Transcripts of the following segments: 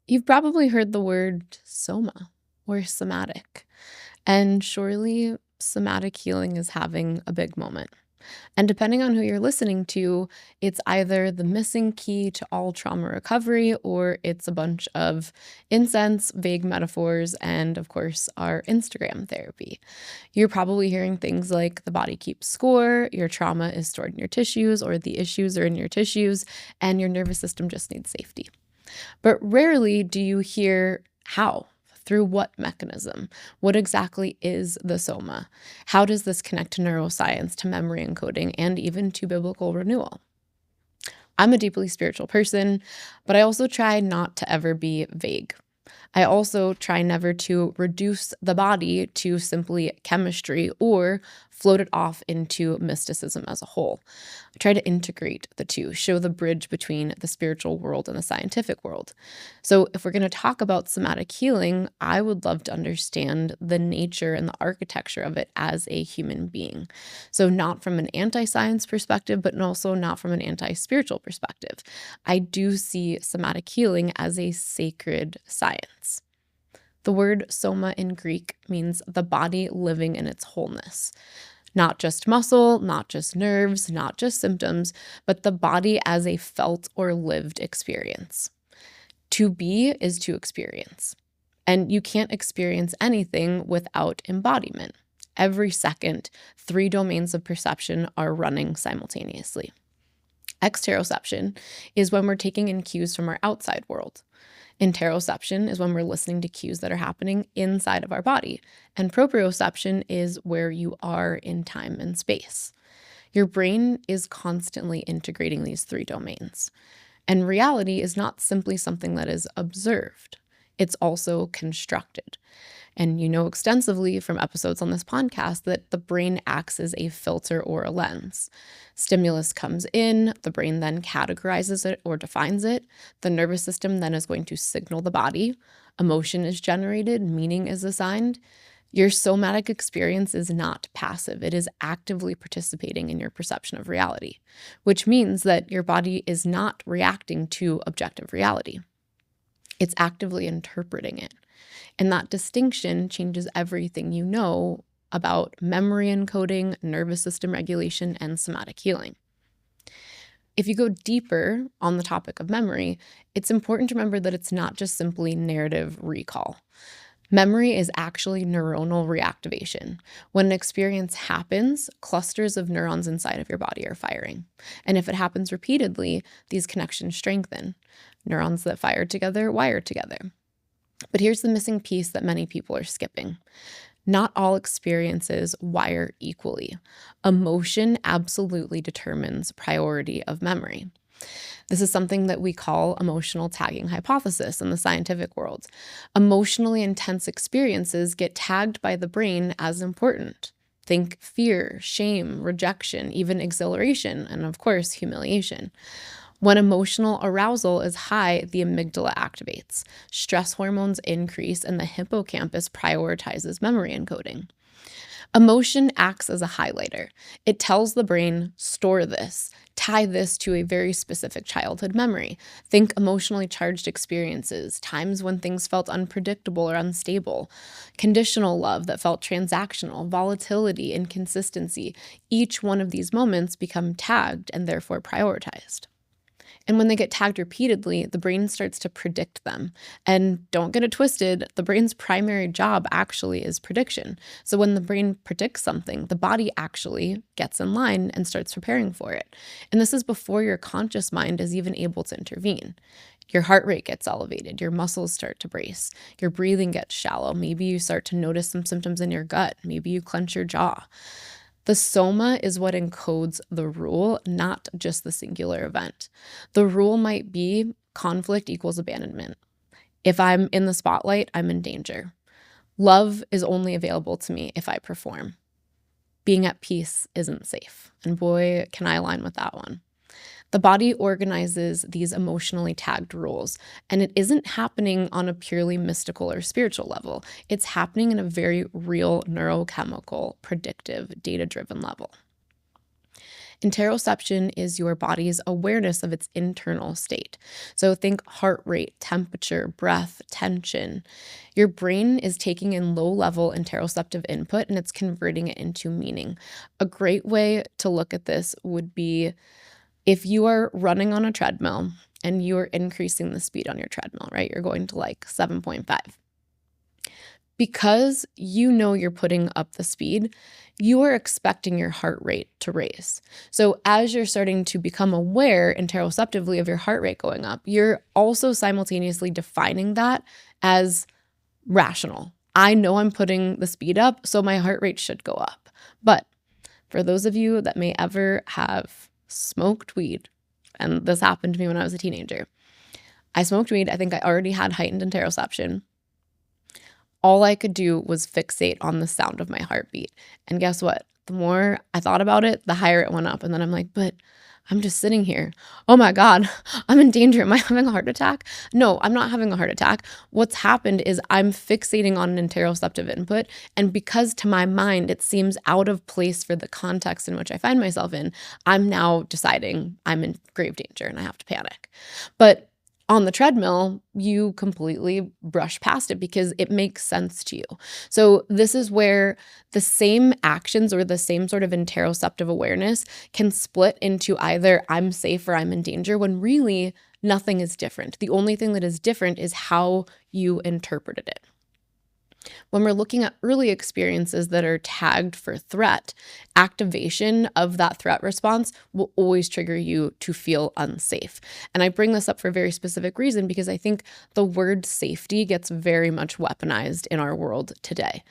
You've probably heard the word soma or somatic, and surely somatic healing is having a big moment. And depending on who you're listening to, it's either the missing key to all trauma recovery or it's a bunch of incense, vague metaphors, and of course, our Instagram therapy. You're probably hearing things like the body keeps score, your trauma is stored in your tissues, or the issues are in your tissues, and your nervous system just needs safety. But rarely do you hear how. Through what mechanism? What exactly is the soma? How does this connect to neuroscience, to memory encoding, and even to biblical renewal? I'm a deeply spiritual person, but I also try not to ever be vague. I also try never to reduce the body to simply chemistry or float it off into mysticism as a whole. I try to integrate the two, show the bridge between the spiritual world and the scientific world. So, if we're going to talk about somatic healing, I would love to understand the nature and the architecture of it as a human being. So, not from an anti science perspective, but also not from an anti spiritual perspective. I do see somatic healing as a sacred science. The word soma in Greek means the body living in its wholeness. Not just muscle, not just nerves, not just symptoms, but the body as a felt or lived experience. To be is to experience. And you can't experience anything without embodiment. Every second, 3 domains of perception are running simultaneously. Exteroception is when we're taking in cues from our outside world. Interoception is when we're listening to cues that are happening inside of our body. And proprioception is where you are in time and space. Your brain is constantly integrating these 3 domains. And reality is not simply something that is observed. It's also constructed. And you know extensively from episodes on this podcast that the brain acts as a filter or a lens. Stimulus comes in, the brain then categorizes it or defines it. The nervous system then is going to signal the body. Emotion is generated, meaning is assigned. Your somatic experience is not passive. It is actively participating in your perception of reality, which means that your body is not reacting to objective reality. It's actively interpreting it. And that distinction changes everything you know about memory encoding, nervous system regulation, and somatic healing. If you go deeper on the topic of memory, it's important to remember that it's not just simply narrative recall. Memory is actually neuronal reactivation. When an experience happens, clusters of neurons inside of your body are firing. And if it happens repeatedly, these connections strengthen. Neurons that fire together wire together. But here's the missing piece that many people are skipping. Not all experiences wire equally. Emotion absolutely determines priority of memory. This is something that we call emotional tagging hypothesis in the scientific world. Emotionally intense experiences get tagged by the brain as important. Think fear, shame, rejection, even exhilaration, and of course, humiliation. When emotional arousal is high, the amygdala activates. Stress hormones increase, and the hippocampus prioritizes memory encoding. Emotion acts as a highlighter. It tells the brain, store this, tie this to a very specific childhood memory. Think emotionally charged experiences, times when things felt unpredictable or unstable, conditional love that felt transactional, volatility, inconsistency. Each one of these moments become tagged and therefore prioritized. And when they get tagged repeatedly, the brain starts to predict them. And don't get it twisted, the brain's primary job actually is prediction. So when the brain predicts something, the body actually gets in line and starts preparing for it. And this is before your conscious mind is even able to intervene. Your heart rate gets elevated, your muscles start to brace, your breathing gets shallow. Maybe you start to notice some symptoms in your gut. Maybe you clench your jaw. The soma is what encodes the rule, not just the singular event. The rule might be conflict equals abandonment. If I'm in the spotlight, I'm in danger. Love is only available to me if I perform. Being at peace isn't safe. And boy, can I align with that one. The body organizes these emotionally tagged rules, and it isn't happening on a purely mystical or spiritual level. It's happening in a very real neurochemical, predictive, data-driven level. Interoception is your body's awareness of its internal state. So think heart rate, temperature, breath, tension. Your brain is taking in low-level interoceptive input and it's converting it into meaning. A great way to look at this would be if you are running on a treadmill and you are increasing the speed on your treadmill, right? You're going to like 7.5. Because you know you're putting up the speed, you are expecting your heart rate to raise. So as you're starting to become aware interoceptively of your heart rate going up, you're also simultaneously defining that as rational. I know I'm putting the speed up, so my heart rate should go up. But for those of you that may ever have smoked weed, and this happened to me when I was a teenager, I smoked weed. I think I already had heightened interoception. All I could do was fixate on the sound of my heartbeat. And guess what? The more I thought about it, the higher it went up. And then I'm like, but I'm just sitting here. Oh my God, I'm in danger. Am I having a heart attack? No, I'm not having a heart attack. What's happened is I'm fixating on an interoceptive input. And because to my mind, it seems out of place for the context in which I find myself in, I'm now deciding I'm in grave danger and I have to panic. But on the treadmill, you completely brush past it because it makes sense to you. So this is where the same actions or the same sort of interoceptive awareness can split into either I'm safe or I'm in danger, when really nothing is different. The only thing that is different is how you interpreted it. When we're looking at early experiences that are tagged for threat, activation of that threat response will always trigger you to feel unsafe. And I bring this up for a very specific reason because I think the word safety gets very much weaponized in our world today.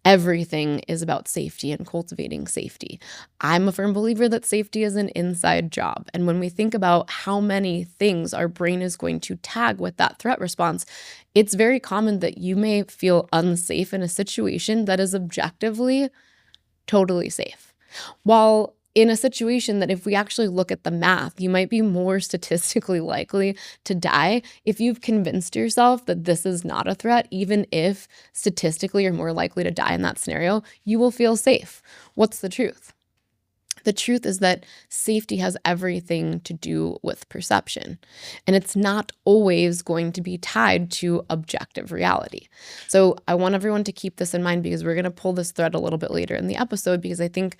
Everything is about safety and cultivating safety. I'm a firm believer that safety is an inside job. And when we think about how many things our brain is going to tag with that threat response, it's very common that you may feel unsafe in a situation that is objectively totally safe. While in a situation that if we actually look at the math, you might be more statistically likely to die if you've convinced yourself that this is not a threat, even if statistically you're more likely to die in that scenario, you will feel safe. What's the truth? The truth is that safety has everything to do with perception, and it's not always going to be tied to objective reality. So I want everyone to keep this in mind because we're going to pull this thread a little bit later in the episode, because I think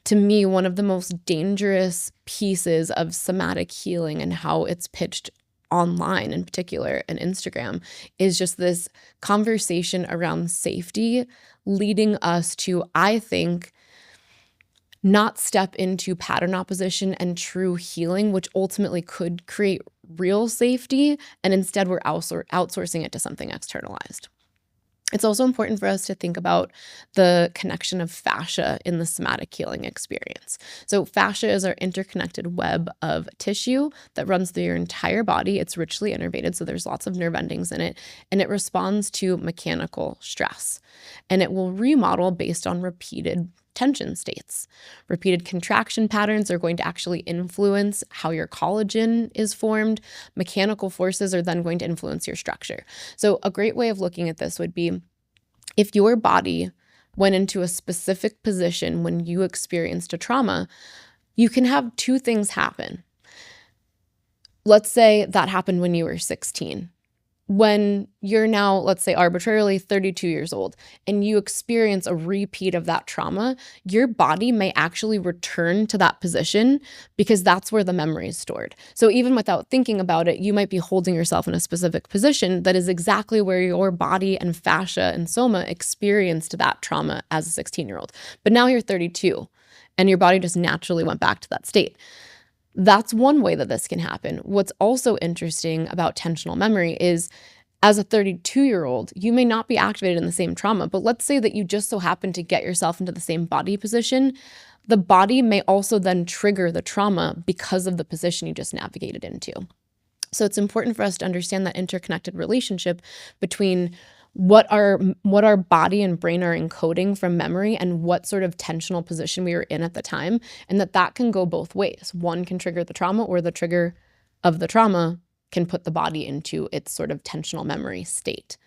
to me, one of the most dangerous pieces of somatic healing and how it's pitched online in particular and Instagram is just this conversation around safety leading us to, I think, not step into pattern opposition and true healing, which ultimately could create real safety, and instead we're outsourcing it to something externalized. It's also important for us to think about the connection of fascia in the somatic healing experience. So fascia is our interconnected web of tissue that runs through your entire body. It's richly innervated, so there's lots of nerve endings in it, and it responds to mechanical stress. And it will remodel based on repeated tension states. Repeated contraction patterns are going to actually influence how your collagen is formed. Mechanical forces are then going to influence your structure. So a great way of looking at this would be if your body went into a specific position when you experienced a trauma, you can have two things happen. Let's say that happened when you were 16. When you're now, let's say arbitrarily 32 years old, and you experience a repeat of that trauma, your body may actually return to that position because that's where the memory is stored. So even without thinking about it, you might be holding yourself in a specific position that is exactly where your body and fascia and soma experienced that trauma as a 16-year-old. But now you're 32 and your body just naturally went back to that state. That's one way that this can happen. What's also interesting about tensional memory is as a 32-year-old, you may not be activated in the same trauma, but let's say that you just so happen to get yourself into the same body position. The body may also then trigger the trauma because of the position you just navigated into. So it's important for us to understand that interconnected relationship between what our body and brain are encoding from memory and what sort of tensional position we were in at the time, and that can go both ways. One can trigger the trauma, or the trigger of the trauma can put the body into its sort of tensional memory state.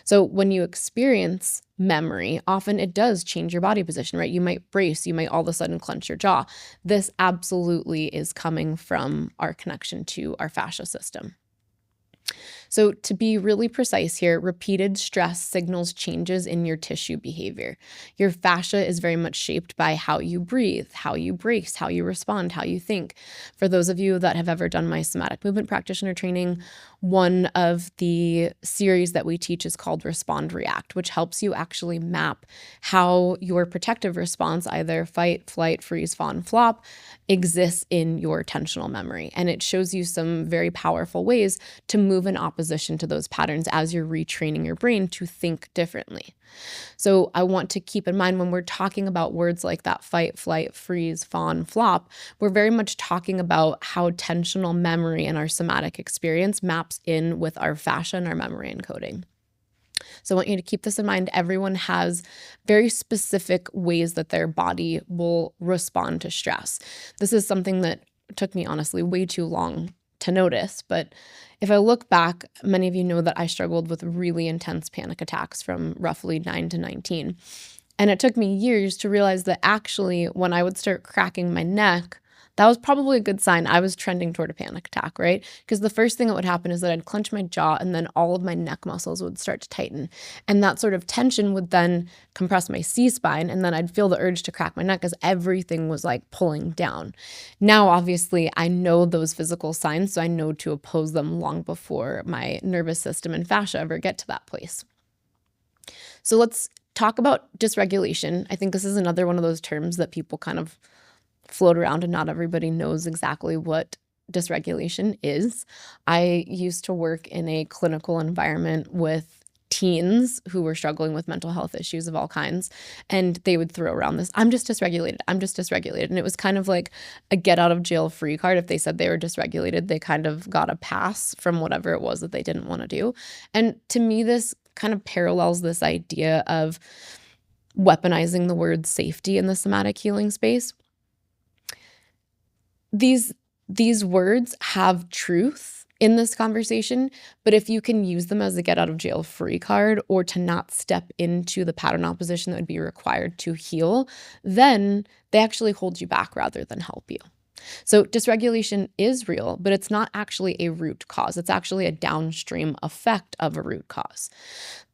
So when you experience memory, often it does change your body position, right? You might brace, you might all of a sudden clench your jaw. This absolutely is coming from our connection to our fascia system. So to be really precise here, repeated stress signals changes in your tissue behavior. Your fascia is very much shaped by how you breathe, how you brace, how you respond, how you think. For those of you that have ever done my somatic movement practitioner training, one of the series that we teach is called Respond React, which helps you actually map how your protective response, either fight, flight, freeze, fawn, flop, exists in your tensional memory. And it shows you some very powerful ways to move in opposition to those patterns as you're retraining your brain to think differently. So I want to keep in mind when we're talking about words like that fight, flight, freeze, fawn, flop, we're very much talking about how tensional memory and our somatic experience maps in with our fascia and our memory encoding. So I want you to keep this in mind. Everyone has very specific ways that their body will respond to stress. This is something that took me honestly way too long to notice, but if I look back, many of you know that I struggled with really intense panic attacks from roughly 9 to 19. And it took me years to realize that actually when I would start cracking my neck, that was probably a good sign I was trending toward a panic attack, right? Because the first thing that would happen is that I'd clench my jaw and then all of my neck muscles would start to tighten. And that sort of tension would then compress my C-spine, and then I'd feel the urge to crack my neck as everything was like pulling down. Now, obviously, I know those physical signs, so I know to oppose them long before my nervous system and fascia ever get to that place. So let's talk about dysregulation. I think this is another one of those terms that people kind of float around and not everybody knows exactly what dysregulation is. I used to work in a clinical environment with teens who were struggling with mental health issues of all kinds, and they would throw around this, I'm just dysregulated, I'm just dysregulated. And it was kind of like a get out of jail free card. If they said they were dysregulated, they kind of got a pass from whatever it was that they didn't want to do. And to me, this kind of parallels this idea of weaponizing the word safety in the somatic healing space. These words have truth in this conversation, but if you can use them as a get out of jail free card or to not step into the pattern opposition that would be required to heal, then they actually hold you back rather than help you. So dysregulation is real, but it's not actually a root cause. It's actually a downstream effect of a root cause.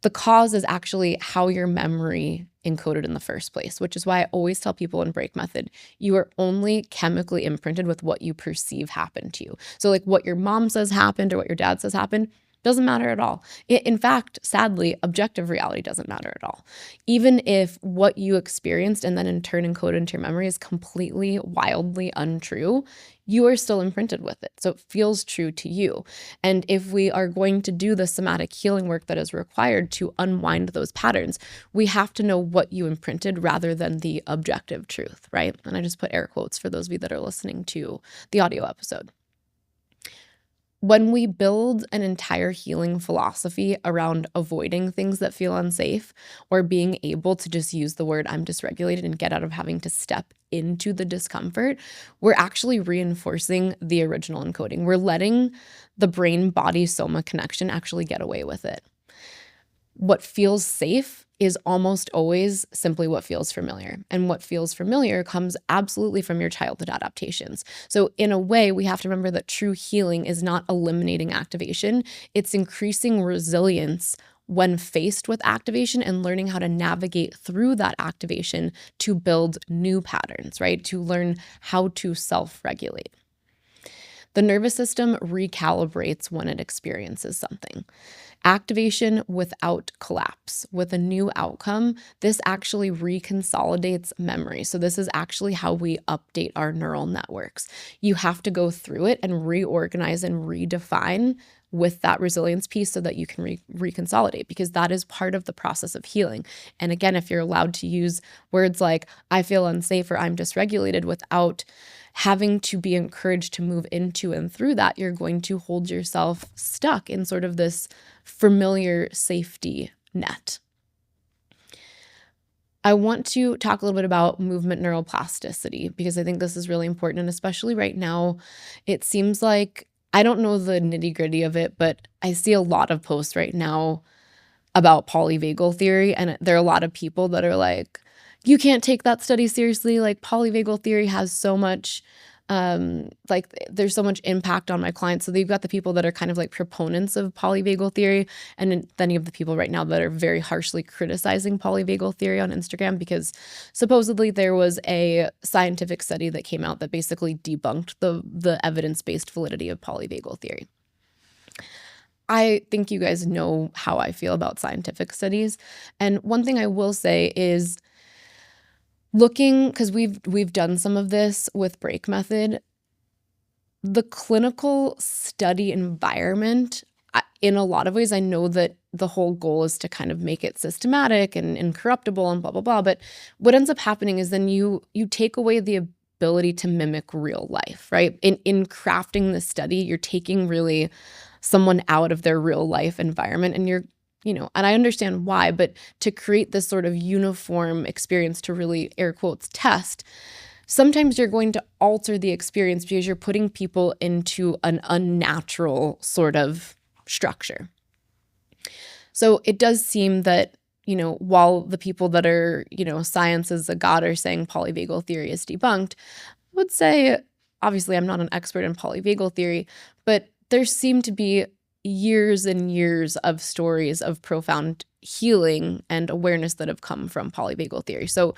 The cause is actually how your memory encoded in the first place, which is why I always tell people in break method, you are only chemically imprinted with what you perceive happened to you. So like what your mom says happened or what your dad says happened doesn't matter at all. In fact, sadly, objective reality doesn't matter at all. Even if what you experienced and then in turn encoded into your memory is completely, wildly untrue, you are still imprinted with it. So it feels true to you. And if we are going to do the somatic healing work that is required to unwind those patterns, we have to know what you imprinted rather than the objective truth, right? And I just put air quotes for those of you that are listening to the audio episode. When we build an entire healing philosophy around avoiding things that feel unsafe or being able to just use the word I'm dysregulated and get out of having to step into the discomfort, we're actually reinforcing the original encoding. We're letting the brain-body soma connection actually get away with it. What feels safe is almost always simply what feels familiar. And what feels familiar comes absolutely from your childhood adaptations. So in a way, we have to remember that true healing is not eliminating activation. It's increasing resilience when faced with activation and learning how to navigate through that activation to build new patterns, right? To learn how to self-regulate. The nervous system recalibrates when it experiences something. Activation without collapse, with a new outcome, this actually reconsolidates memory. So this is actually how we update our neural networks. You have to go through it and reorganize and redefine with that resilience piece so that you can reconsolidate, because that is part of the process of healing. And again, if you're allowed to use words like I feel unsafe or I'm dysregulated without having to be encouraged to move into and through that, you're going to hold yourself stuck in sort of this familiar safety net. I want to talk a little bit about movement neuroplasticity because I think this is really important. And especially right now, it seems like I don't know the nitty-gritty of it, but I see a lot of posts right now about polyvagal theory, and there are a lot of people that are like, you can't take that study seriously. Like, polyvagal theory has so much, like, there's so much impact on my clients. So they've got the people that are kind of like proponents of polyvagal theory, and then you have the people right now that are very harshly criticizing polyvagal theory on Instagram because supposedly there was a scientific study that came out that basically debunked the evidence-based validity of polyvagal theory. I think you guys know how I feel about scientific studies. And one thing I will say is looking, because we've done some of this with break method, the clinical study environment, in a lot of ways, I know that the whole goal is to kind of make it systematic and incorruptible and blah, blah, blah. But what ends up happening is then you take away the ability to mimic real life, right? In crafting the study, you're taking really someone out of their real life environment, and you're, and I understand why, but to create this sort of uniform experience to really, air quotes, test, sometimes you're going to alter the experience because you're putting people into an unnatural sort of structure. So it does seem that, while the people that are, science is a god are saying polyvagal theory is debunked, I would say, obviously I'm not an expert in polyvagal theory, but there seem to be years and years of stories of profound healing and awareness that have come from polyvagal theory. So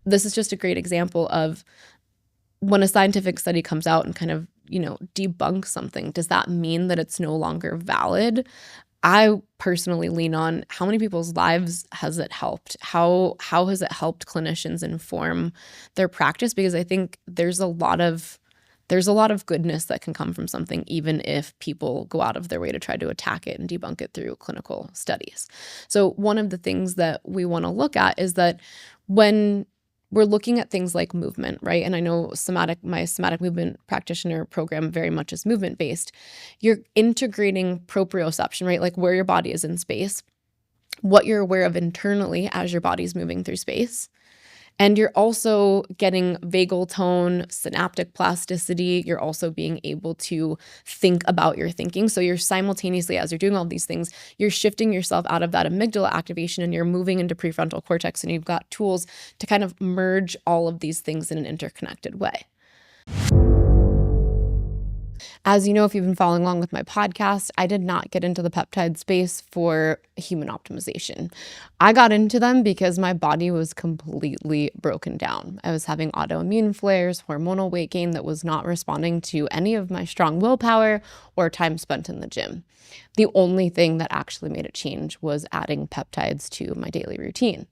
this is just a great example of when a scientific study comes out and kind of, debunks something, does that mean that it's no longer valid? I personally lean on how many people's lives has it helped? How has it helped clinicians inform their practice? Because I think there's a lot of goodness that can come from something, even if people go out of their way to try to attack it and debunk it through clinical studies. So one of the things that we want to look at is that when we're looking at things like movement, right? And I know my somatic movement practitioner program very much is movement-based. You're integrating proprioception, right? Like where your body is in space, what you're aware of internally as your body's moving through space. And you're also getting vagal tone, synaptic plasticity. You're also being able to think about your thinking. So you're simultaneously, as you're doing all these things, you're shifting yourself out of that amygdala activation and you're moving into prefrontal cortex, and you've got tools to kind of merge all of these things in an interconnected way. As you know, if you've been following along with my podcast, I did not get into the peptide space for human optimization. I got into them because my body was completely broken down. I was having autoimmune flares, hormonal weight gain that was not responding to any of my strong willpower or time spent in the gym. The only thing that actually made it change was adding peptides to my daily routine.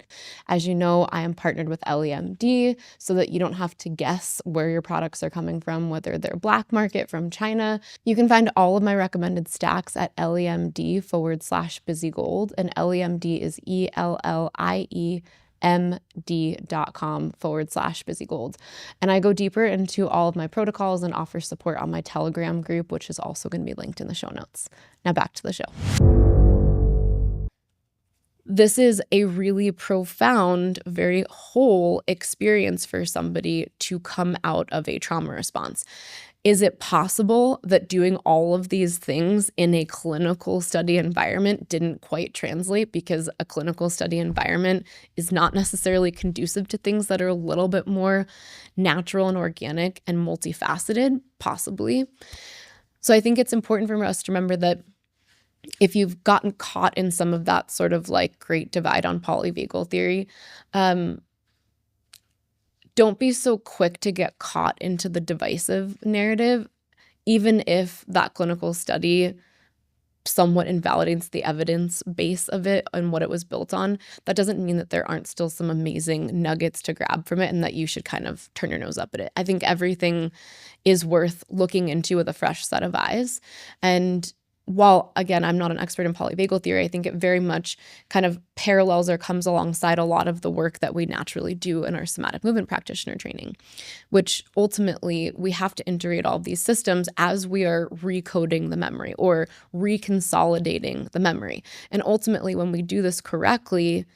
As you know, I am partnered with LEMD so that you don't have to guess where your products are coming from, whether they're black market from China. You can find all of my recommended stacks at LEMD/BusyGold, and LEMD is ELLIEMD.com/BusyGold. And I go deeper into all of my protocols and offer support on my Telegram group, which is also going to be linked in the show notes. Now back to the show. This is a really profound, very whole experience for somebody to come out of a trauma response. Is it possible that doing all of these things in a clinical study environment didn't quite translate because a clinical study environment is not necessarily conducive to things that are a little bit more natural and organic and multifaceted? Possibly. So I think it's important for us to remember that if you've gotten caught in some of that sort of like great divide on polyvagal theory, don't be so quick to get caught into the divisive narrative, even if that clinical study somewhat invalidates the evidence base of it and what it was built on. That doesn't mean that there aren't still some amazing nuggets to grab from it and that you should kind of turn your nose up at it. I think everything is worth looking into with a fresh set of eyes. And while, again, I'm not an expert in polyvagal theory, I think it very much kind of parallels or comes alongside a lot of the work that we naturally do in our somatic movement practitioner training, which ultimately we have to integrate all of these systems as we are recoding the memory or reconsolidating the memory. And ultimately, when we do this correctly,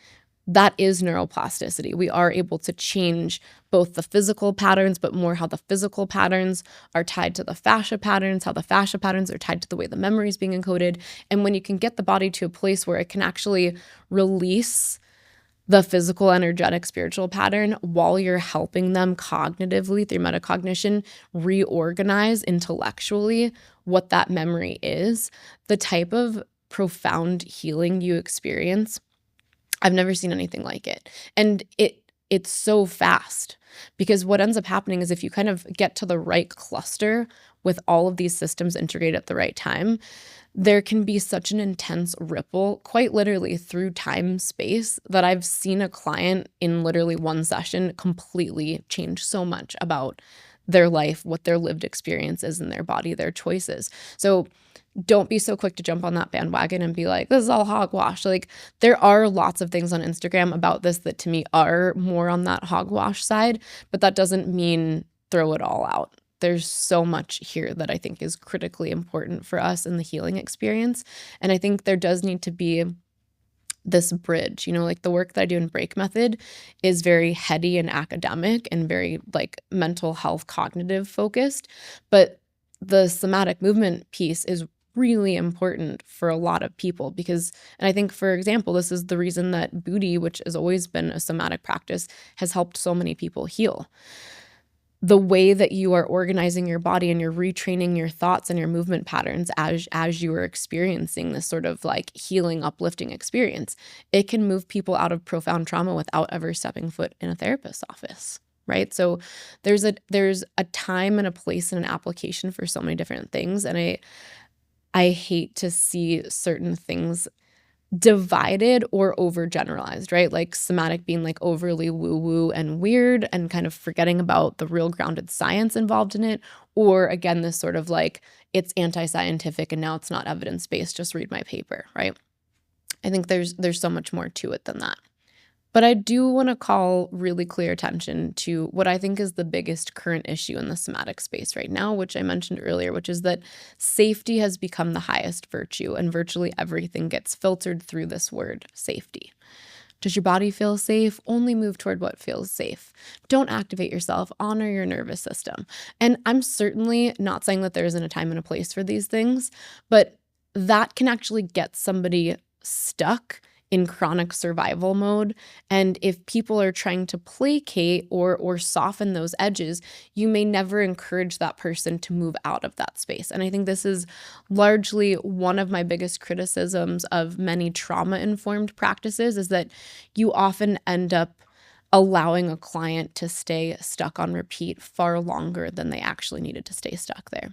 that is neuroplasticity. We are able to change both the physical patterns, but more how the physical patterns are tied to the fascia patterns, how the fascia patterns are tied to the way the memory is being encoded. And when you can get the body to a place where it can actually release the physical, energetic, spiritual pattern while you're helping them cognitively through metacognition reorganize intellectually what that memory is, the type of profound healing you experience, I've never seen anything like it. And it's so fast, because what ends up happening is if you kind of get to the right cluster with all of these systems integrated at the right time, there can be such an intense ripple, quite literally through time space, that I've seen a client in literally one session completely change so much about their life, what their lived experience is in their body, their choices. So don't be so quick to jump on that bandwagon and be like, this is all hogwash. Like, there are lots of things on Instagram about this that to me are more on that hogwash side, but that doesn't mean throw it all out. There's so much here that I think is critically important for us in the healing experience. And I think there does need to be this bridge, like the work that I do in Break Method is very heady and academic and very like mental health, cognitive focused. But the somatic movement piece is really important for a lot of people because, and I think, for example, this is the reason that Booty, which has always been a somatic practice, has helped so many people heal. The way that you are organizing your body and you're retraining your thoughts and your movement patterns as you are experiencing this sort of like healing, uplifting experience, it can move people out of profound trauma without ever stepping foot in a therapist's office. Right? So there's a time and a place and an application for so many different things. And I hate to see certain things divided or overgeneralized, right? Like somatic being like overly woo-woo and weird and kind of forgetting about the real grounded science involved in it. Or again, this sort of like, it's anti-scientific and now it's not evidence-based, just read my paper, right? I think there's so much more to it than that. But I do want to call really clear attention to what I think is the biggest current issue in the somatic space right now, which I mentioned earlier, which is that safety has become the highest virtue, and virtually everything gets filtered through this word, safety. Does your body feel safe? Only move toward what feels safe. Don't activate yourself. Honor your nervous system. And I'm certainly not saying that there isn't a time and a place for these things, but that can actually get somebody stuck in chronic survival mode. And if people are trying to placate or soften those edges, you may never encourage that person to move out of that space. And I think this is largely one of my biggest criticisms of many trauma-informed practices, is that you often end up allowing a client to stay stuck on repeat far longer than they actually needed to stay stuck there.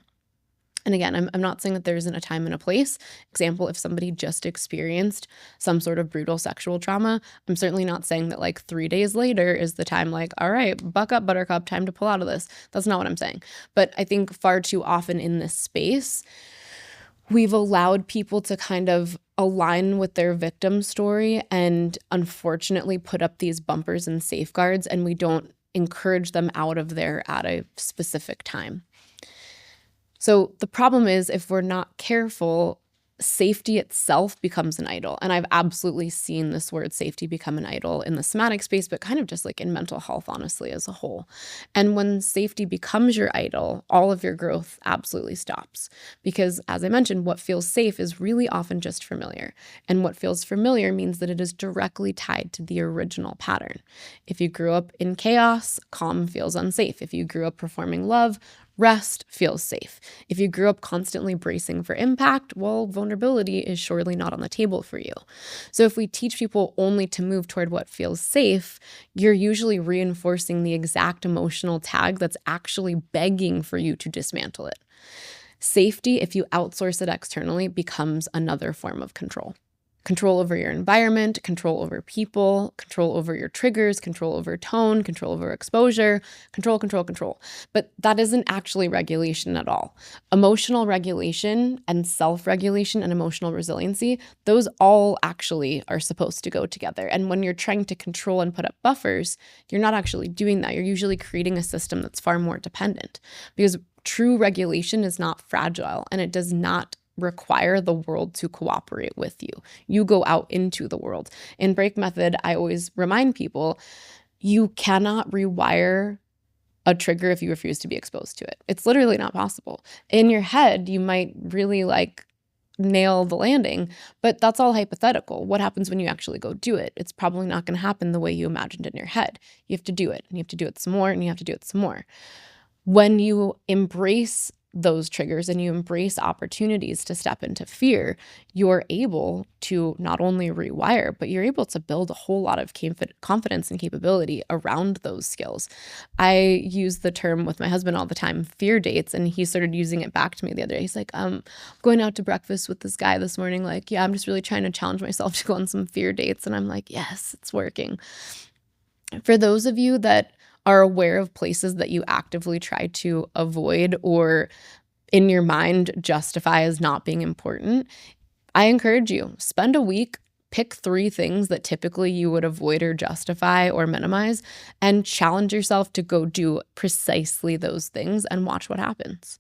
And again, I'm not saying that there isn't a time and a place. Example, if somebody just experienced some sort of brutal sexual trauma, I'm certainly not saying that like 3 days later is the time like, all right, buck up, buttercup, time to pull out of this. That's not what I'm saying. But I think far too often in this space, we've allowed people to kind of align with their victim story and unfortunately put up these bumpers and safeguards, and we don't encourage them out of there at a specific time. So the problem is, if we're not careful, safety itself becomes an idol. And I've absolutely seen this word safety become an idol in the somatic space, but kind of just like in mental health, honestly, as a whole. And when safety becomes your idol, all of your growth absolutely stops. Because as I mentioned, what feels safe is really often just familiar. And what feels familiar means that it is directly tied to the original pattern. If you grew up in chaos, calm feels unsafe. If you grew up performing love, rest feels safe. If you grew up constantly bracing for impact, well, vulnerability is surely not on the table for you. So if we teach people only to move toward what feels safe, you're usually reinforcing the exact emotional tag that's actually begging for you to dismantle it. Safety, if you outsource it externally, becomes another form of control. Control over your environment, control over people, control over your triggers, control over tone, control over exposure, control. But that isn't actually regulation at all. Emotional regulation and self-regulation and emotional resiliency, those all actually are supposed to go together. And when you're trying to control and put up buffers, you're not actually doing that. You're usually creating a system that's far more dependent, because true regulation is not fragile and it does not require the world to cooperate with you. You go out into the world. In break method, I always remind people, you cannot rewire a trigger if you refuse to be exposed to it. It's literally not possible. In your head, you might really like nail the landing, but that's all hypothetical. What happens when you actually go do it? It's probably not going to happen the way you imagined in your head. You have to do it, and you have to do it some more, and you have to do it some more. When you embrace those triggers and you embrace opportunities to step into fear, you're able to not only rewire, but you're able to build a whole lot of confidence and capability around those skills. I use the term with my husband all the time, fear dates, and he started using it back to me the other day. He's like, going out to breakfast with this guy this morning, like, yeah, I'm just really trying to challenge myself to go on some fear dates. And I'm like, yes, it's working. For those of you that are aware of places that you actively try to avoid or in your mind justify as not being important, I encourage you, spend a week, pick 3 things that typically you would avoid or justify or minimize, and challenge yourself to go do precisely those things and watch what happens.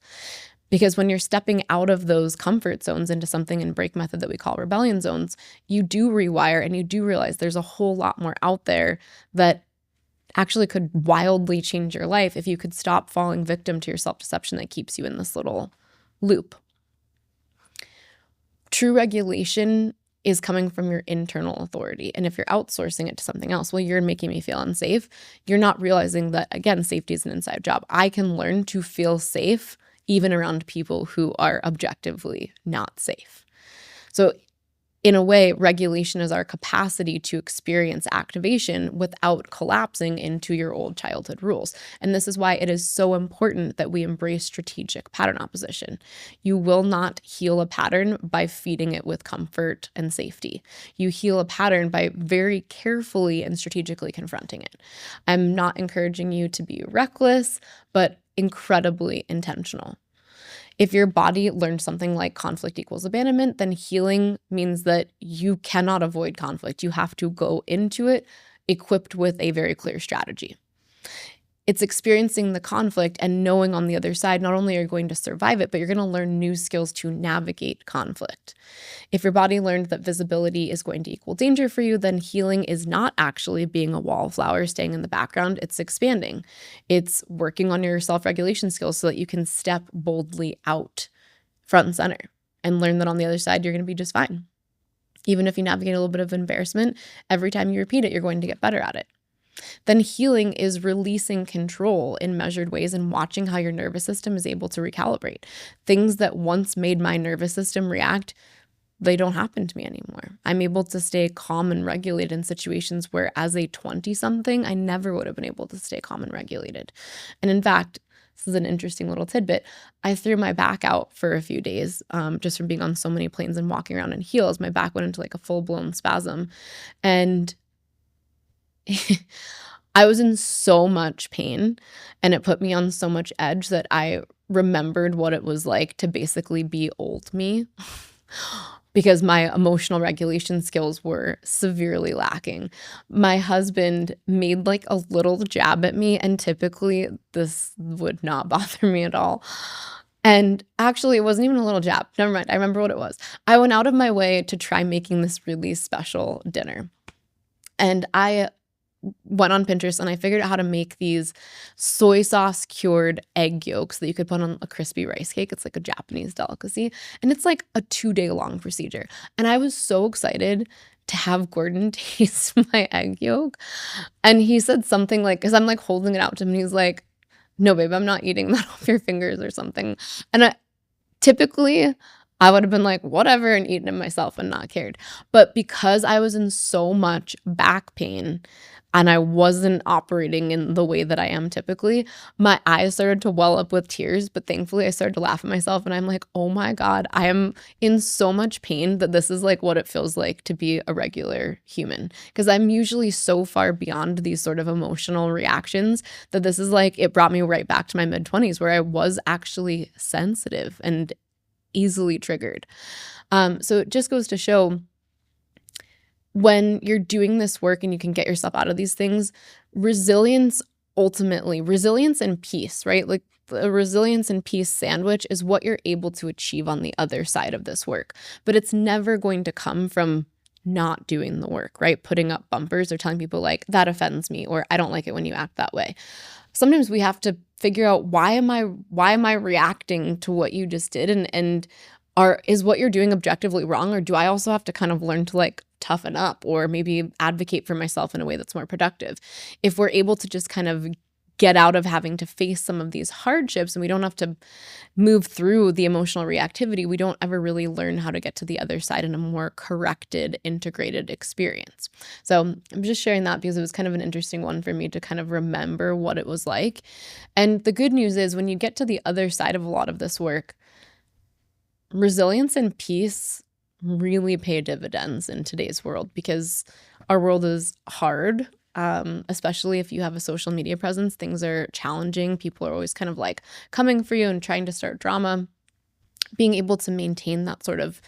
Because when you're stepping out of those comfort zones into something in break method that we call rebellion zones, you do rewire and you do realize there's a whole lot more out there that actually could wildly change your life if you could stop falling victim to your self-deception that keeps you in this little loop. True regulation is coming from your internal authority. And if you're outsourcing it to something else, well, you're making me feel unsafe. You're not realizing that, again, safety is an inside job. I can learn to feel safe even around people who are objectively not safe. So in a way, regulation is our capacity to experience activation without collapsing into your old childhood rules. And this is why it is so important that we embrace strategic pattern opposition. You will not heal a pattern by feeding it with comfort and safety. You heal a pattern by very carefully and strategically confronting it. I'm not encouraging you to be reckless, but incredibly intentional. If your body learned something like conflict equals abandonment, then healing means that you cannot avoid conflict. You have to go into it equipped with a very clear strategy. It's experiencing the conflict and knowing on the other side, not only are you going to survive it, but you're going to learn new skills to navigate conflict. If your body learned that visibility is going to equal danger for you, then healing is not actually being a wallflower staying in the background. It's expanding. It's working on your self-regulation skills so that you can step boldly out front and center and learn that on the other side, you're going to be just fine. Even if you navigate a little bit of embarrassment, every time you repeat it, you're going to get better at it. Then healing is releasing control in measured ways and watching how your nervous system is able to recalibrate. Things that once made my nervous system react, they don't happen to me anymore. I'm able to stay calm and regulated in situations where as a 20-something, I never would have been able to stay calm and regulated. And in fact, this is an interesting little tidbit. I threw my back out for a few days just from being on so many planes and walking around in heels. My back went into like a full-blown spasm. And I was in so much pain and it put me on so much edge that I remembered what it was like to basically be old me because my emotional regulation skills were severely lacking. My husband made like a little jab at me, and typically this would not bother me at all. And actually, it wasn't even a little jab. Never mind. I remember what it was. I went out of my way to try making this really special dinner. And I went on Pinterest and I figured out how to make these soy sauce cured egg yolks that you could put on a crispy rice cake. It's like a Japanese delicacy. And it's like a 2-day long procedure. And I was so excited to have Gordon taste my egg yolk. And he said something like, because I'm like holding it out to him, and he's like, no, babe, I'm not eating that off your fingers or something. And typically I would have been like, whatever, and eaten it myself and not cared. But because I was in so much back pain and I wasn't operating in the way that I am typically, my eyes started to well up with tears. But thankfully, I started to laugh at myself. And I'm like, oh my God, I am in so much pain that this is like what it feels like to be a regular human. Because I'm usually so far beyond these sort of emotional reactions that this is like, it brought me right back to my mid-20s where I was actually sensitive and easily triggered. So it just goes to show, when you're doing this work and you can get yourself out of these things, resilience and peace, right? Like the resilience and peace sandwich is what you're able to achieve on the other side of this work. But it's never going to come from not doing the work, right? Putting up bumpers or telling people like, that offends me, or I don't like it when you act that way. Sometimes we have to figure out why am I reacting to what you just did, and is what you're doing objectively wrong, or do I also have to kind of learn to like toughen up or maybe advocate for myself in a way that's more productive? If we're able to just kind of get out of having to face some of these hardships and we don't have to move through the emotional reactivity, we don't ever really learn how to get to the other side in a more corrected, integrated experience. So I'm just sharing that because it was kind of an interesting one for me to kind of remember what it was like. And the good news is when you get to the other side of a lot of this work, resilience and peace really pay dividends in today's world because our world is hard. Especially if you have a social media presence, things are challenging. People are always kind of like coming for you and trying to start drama. Being able to maintain that sort of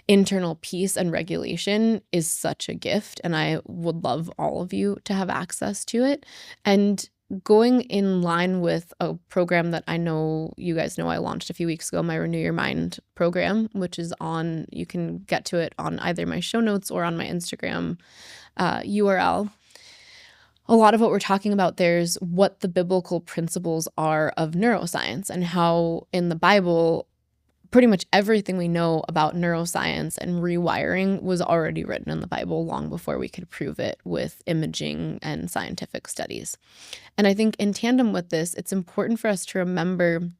internal peace and regulation is such a gift. And I would love all of you to have access to it. And going in line with a program that I know you guys know I launched a few weeks ago, my Renew Your Mind program, which is on, you can get to it on either my show notes or on my Instagram URL. A lot of what we're talking about there is what the biblical principles are of neuroscience and how in the Bible, pretty much everything we know about neuroscience and rewiring was already written in the Bible long before we could prove it with imaging and scientific studies. And I think in tandem with this, it's important for us to remember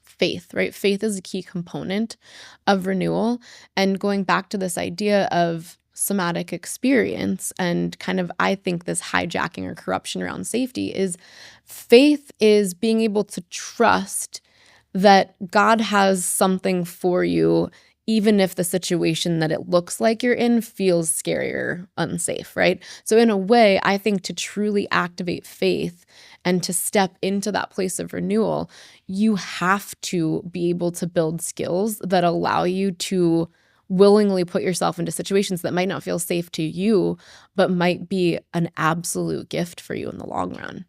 faith, right? Faith is a key component of renewal. And going back to this idea of somatic experience and kind of, I think this hijacking or corruption around safety is faith is being able to trust that God has something for you, even if the situation that it looks like you're in feels scary or unsafe, right? So in a way, I think to truly activate faith and to step into that place of renewal, you have to be able to build skills that allow you to willingly put yourself into situations that might not feel safe to you, but might be an absolute gift for you in the long run.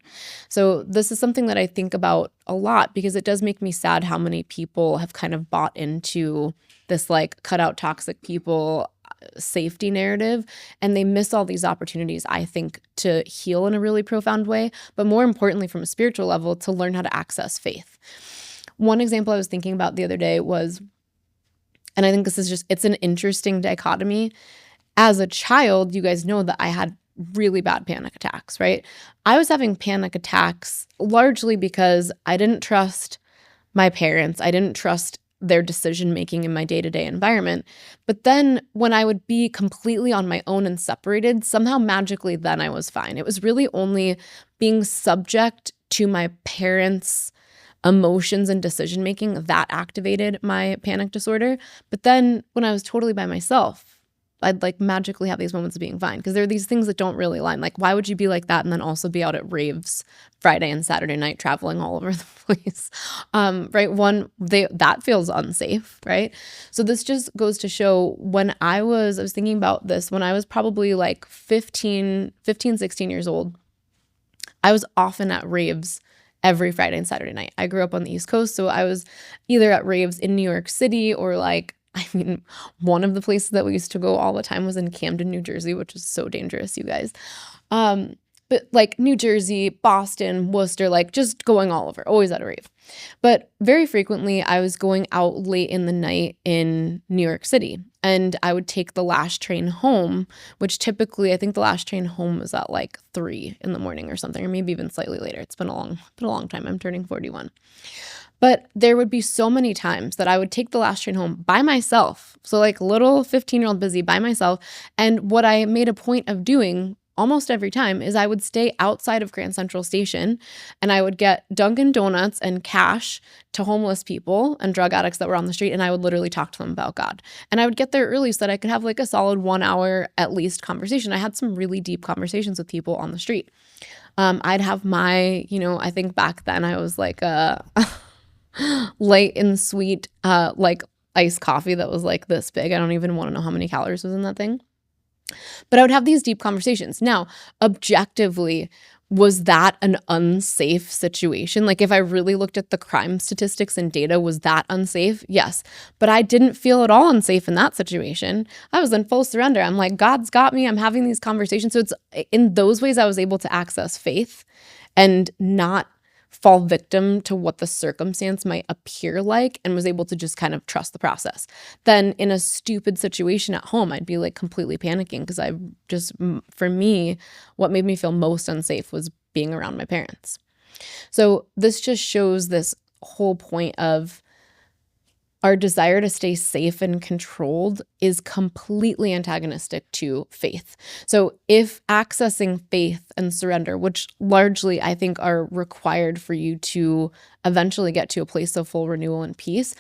So this is something that I think about a lot because it does make me sad how many people have kind of bought into this like cut out toxic people safety narrative, and they miss all these opportunities, I think, to heal in a really profound way, but more importantly, from a spiritual level, to learn how to access faith. One example I was thinking about the other day was, and I think this is just, it's an interesting dichotomy. As a child, you guys know that I had really bad panic attacks, right? I was having panic attacks largely because I didn't trust my parents. I didn't trust their decision-making in my day-to-day environment. But then when I would be completely on my own and separated, somehow magically then I was fine. It was really only being subject to my parents' emotions and decision-making that activated my panic disorder. But then when I was totally by myself, I'd like magically have these moments of being fine because there are these things that don't really align. Like, why would you be like that and then also be out at raves Friday and Saturday night traveling all over the place? Right? That feels unsafe, right? So this just goes to show when I was thinking about this when I was probably like 15, 16 years old, I was often at raves every Friday and Saturday night. I grew up on the East Coast, so I was either at raves in New York City or one of the places that we used to go all the time was in Camden, New Jersey, which is so dangerous, you guys. But like New Jersey, Boston, Worcester, like just going all over, always at a rave. But very frequently I was going out late in the night in New York City, and I would take the last train home, which typically I think the last train home was at like 3 in the morning or something, or maybe even slightly later. It's been a long time. I'm turning 41. But there would be so many times that I would take the last train home by myself. So like little 15-year-old busy by myself. And what I made a point of doing almost every time is I would stay outside of Grand Central Station and I would get Dunkin' Donuts and cash to homeless people and drug addicts that were on the street, and I would literally talk to them about God. And I would get there early so that I could have like a solid 1 hour at least conversation. I had some really deep conversations with people on the street. I'd have my, I think back then I was like a light and sweet like iced coffee that was like this big. I don't even want to know how many calories was in that thing. But I would have these deep conversations. Now, objectively, was that an unsafe situation? Like if I really looked at the crime statistics and data, was that unsafe? Yes. But I didn't feel at all unsafe in that situation. I was in full surrender. I'm like, God's got me. I'm having these conversations. So it's in those ways I was able to access faith and not fall victim to what the circumstance might appear like, and was able to just kind of trust the process. Then in a stupid situation at home, I'd be like completely panicking because for me, what made me feel most unsafe was being around my parents. So this just shows this whole point of our desire to stay safe and controlled is completely antagonistic to faith. So if accessing faith and surrender, which largely I think are required for you to eventually get to a place of full renewal and peace,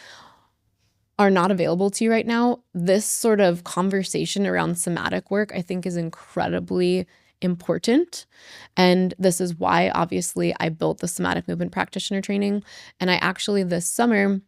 are not available to you right now, this sort of conversation around somatic work I think is incredibly important. And this is why obviously I built the somatic movement practitioner training. And I actually this summer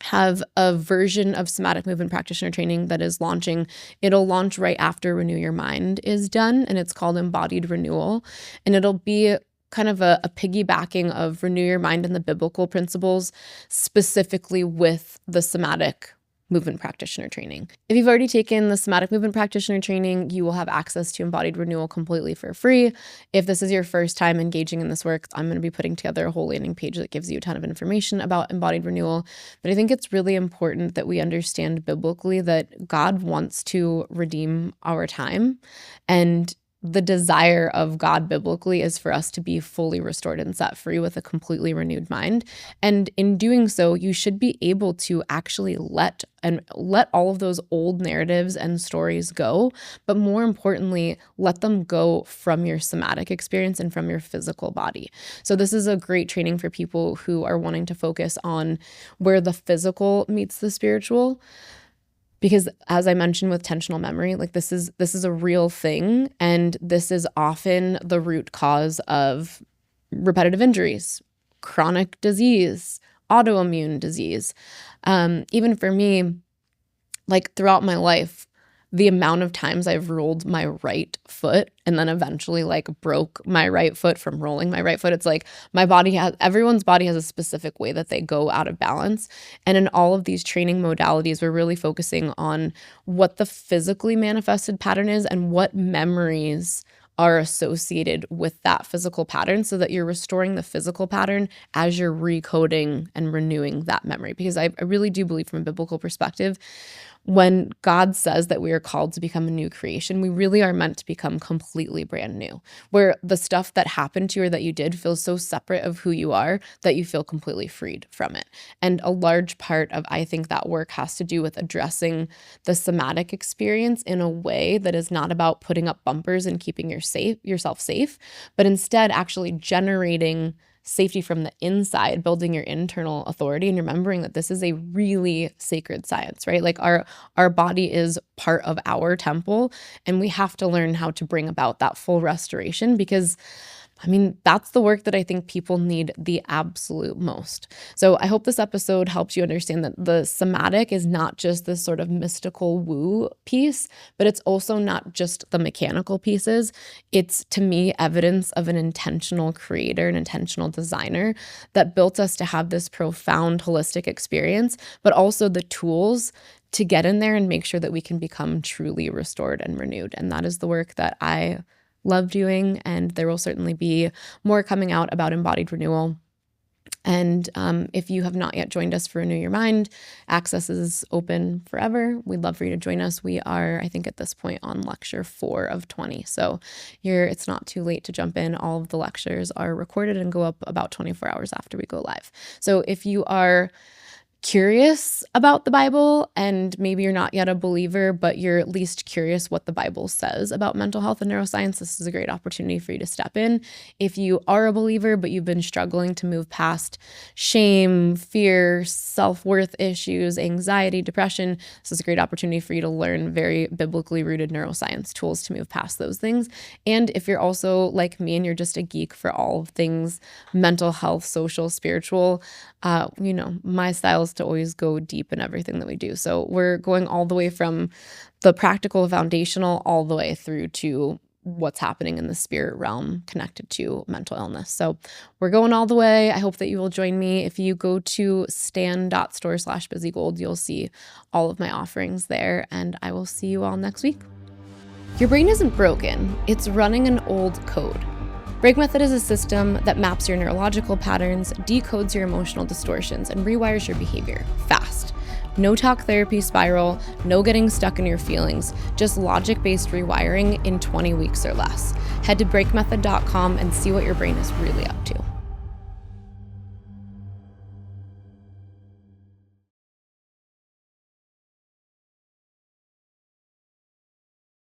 have a version of somatic movement practitioner training that is launching. It'll launch right after Renew Your Mind is done, and it's called Embodied Renewal. And it'll be kind of a piggybacking of Renew Your Mind and the biblical principles, specifically with the somatic movement practitioner training. If you've already taken the somatic movement practitioner training, you will have access to Embodied Renewal completely for free. If this is your first time engaging in this work, I'm going to be putting together a whole landing page that gives you a ton of information about Embodied Renewal. But I think it's really important that we understand biblically that God wants to redeem our time, and the desire of God biblically is for us to be fully restored and set free with a completely renewed mind. And in doing so, you should be able to actually let all of those old narratives and stories go, but more importantly, let them go from your somatic experience and from your physical body. So this is a great training for people who are wanting to focus on where the physical meets the spiritual. Because as I mentioned with tensional memory, like this is a real thing, and this is often the root cause of repetitive injuries, chronic disease, autoimmune disease. Even for me, like throughout my life, the amount of times I've rolled my right foot and then eventually like broke my right foot from rolling my right foot. It's like everyone's body has a specific way that they go out of balance. And in all of these training modalities, we're really focusing on what the physically manifested pattern is and what memories are associated with that physical pattern, so that you're restoring the physical pattern as you're recoding and renewing that memory. Because I really do believe from a biblical perspective, when God says that we are called to become a new creation, we really are meant to become completely brand new, where the stuff that happened to you or that you did feels so separate of who you are that you feel completely freed from it. And a large part of, I think, that work has to do with addressing the somatic experience in a way that is not about putting up bumpers and keeping yourself safe, but instead actually generating safety from the inside, building your internal authority, and remembering that this is a really sacred science, right? Like our body is part of our temple, and we have to learn how to bring about that full restoration, because I mean, that's the work that I think people need the absolute most. So I hope this episode helps you understand that the somatic is not just this sort of mystical woo piece, but it's also not just the mechanical pieces. It's, to me, evidence of an intentional creator, an intentional designer that built us to have this profound holistic experience, but also the tools to get in there and make sure that we can become truly restored and renewed. And that is the work that I love doing, and there will certainly be more coming out about embodied renewal. And if you have not yet joined us for Renew Your Mind, access is open forever. We'd love for you to join us. We are, I think at this point, on lecture 4 of 20. So it's not too late to jump in. All of the lectures are recorded and go up about 24 hours after we go live. So if you are curious about the Bible, and maybe you're not yet a believer, but you're at least curious what the Bible says about mental health and neuroscience, this is a great opportunity for you to step in. If you are a believer, but you've been struggling to move past shame, fear, self-worth issues, anxiety, depression, this is a great opportunity for you to learn very biblically rooted neuroscience tools to move past those things. And if you're also like me and you're just a geek for all of things mental health, social, spiritual, my style is to always go deep in everything that we do. So we're going all the way from the practical foundational all the way through to what's happening in the spirit realm connected to mental illness. So we're going all the way. I hope that you will join me. If you go to stan.store/busygold, you'll see all of my offerings there, and I will see you all next week. Your brain isn't broken, it's running an old code. Break Method is a system that maps your neurological patterns, decodes your emotional distortions, and rewires your behavior fast. No talk therapy spiral, no getting stuck in your feelings, just logic-based rewiring in 20 weeks or less. Head to breakmethod.com and see what your brain is really up to.